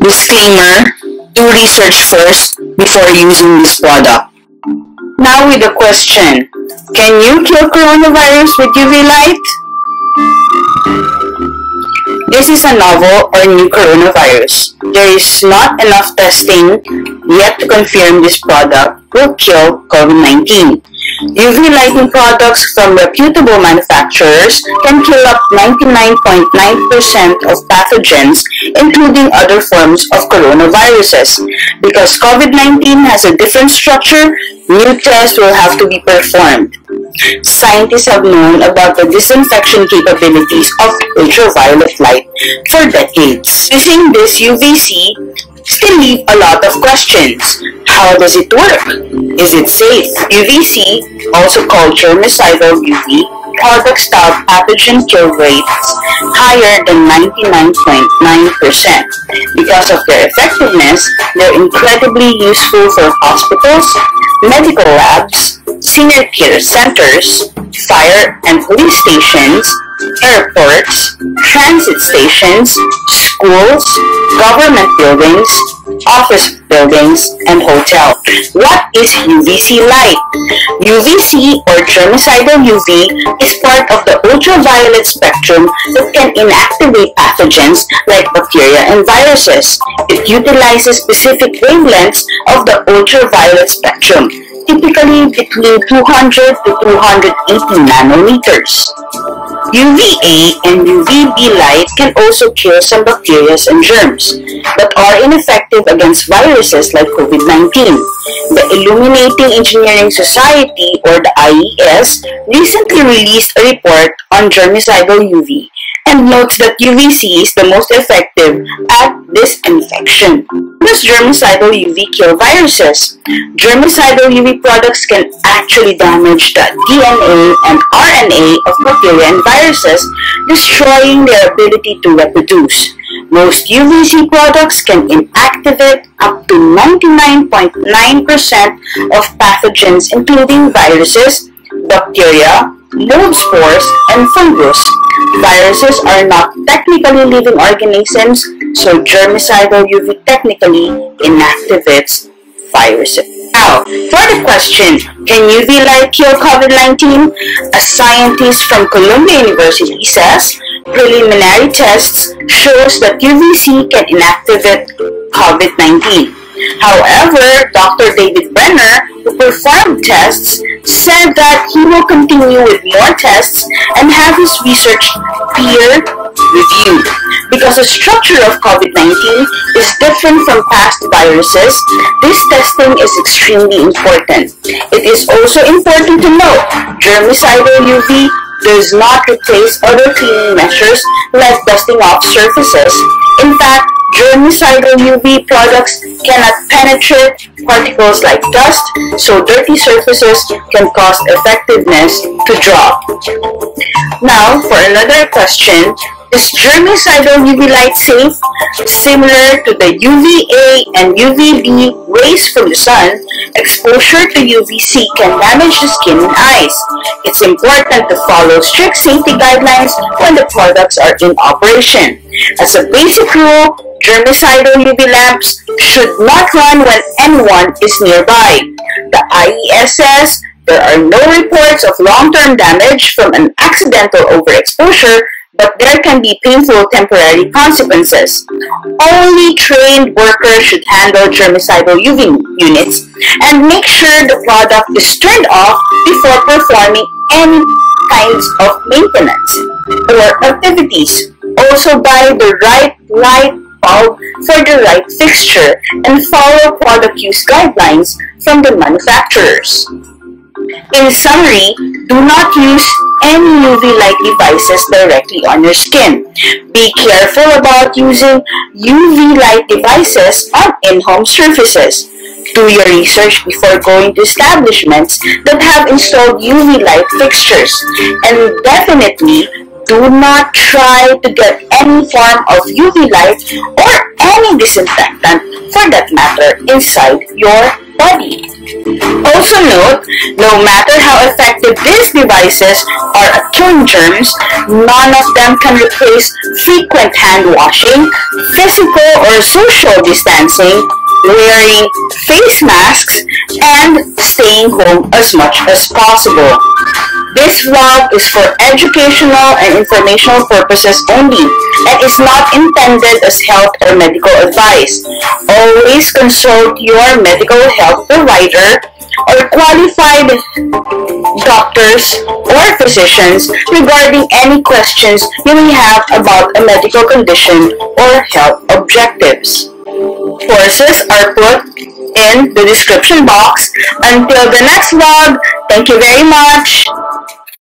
Disclaimer: do research first before using this product. Now with the question, can you kill coronavirus with UV light? This is a novel or new coronavirus. There is not enough testing yet to confirm this product will kill COVID-19. UV lighting products from reputable manufacturers can kill up 99.9% of pathogens, including other forms of coronaviruses. Because COVID-19 has a different structure, new tests will have to be performed. Scientists have known about the disinfection capabilities of ultraviolet light for decades. Using this UVC still leave a lot of questions. How does it work? Is it safe? UVC, also called germicidal UV, products have pathogen kill rates higher than 99.9%. Because of their effectiveness, they're incredibly useful for hospitals, medical labs, senior care centers, fire and police stations, airports, transit stations, schools, government buildings, office buildings, and hotels. What is UVC light? UVC, or germicidal UV, is part of the ultraviolet spectrum that can inactivate pathogens like bacteria and viruses. It utilizes specific wavelengths of the ultraviolet spectrum, typically between 200 to 280 nanometers. UVA and UVB light can also kill some bacteria and germs, but are ineffective against viruses like COVID-19. The Illuminating Engineering Society, or the IES, recently released a report on germicidal UV and notes that UVC is the most effective at disinfection. Does germicidal UV kill viruses? Germicidal UV products can actually damage the DNA and RNA of bacteria and viruses, destroying their ability to reproduce. Most UVC products can inactivate up to 99.9% of pathogens, including viruses, bacteria, mold spores, and fungus. Viruses are not technically living organisms, so germicidal UV technically inactivates viruses. Now, for the question, can UV light kill COVID-19? A scientist from Columbia University says, preliminary tests shows that UVC can inactivate COVID-19. However, Dr. David Brenner, who performed tests, said that he will continue with more tests and have his research peer-reviewed. Because the structure of COVID-19 is different from past viruses, this testing is extremely important. It is also important to note, germicidal UV does not replace other cleaning measures like dusting off surfaces. In fact, germicidal UV products cannot penetrate particles like dust, so dirty surfaces can cause effectiveness to drop. Now, for another question, is germicidal UV light safe? Similar to the UVA and UVB rays from the sun, exposure to UVC can damage the skin and eyes. It's important to follow strict safety guidelines when the products are in operation. As a basic rule, germicidal UV lamps should not run when anyone is nearby. The IES says there are no reports of long-term damage from an accidental overexposure, but there can be painful temporary consequences. Only trained workers should handle germicidal UV units and make sure the product is turned off before performing any kinds of maintenance or activities. Also buy the right light bulb for the right fixture and follow product use guidelines from the manufacturers. In summary, do not use any UV light devices directly on your skin. Be careful about using UV light devices on in-home surfaces. Do your research before going to establishments that have installed UV light fixtures. And definitely, do not try to get any form of UV light or any disinfectant, for that matter, inside your body. Also note, no matter how effective these devices are at killing germs, none of them can replace frequent hand washing, physical or social distancing, wearing face masks, and staying home as much as possible. This vlog is for educational and informational purposes only and is not intended as health or medical advice. Always consult your medical health provider or qualified doctors or physicians regarding any questions you may have about a medical condition or health objectives. Sources are put in the description box. Until the next vlog, thank you very much.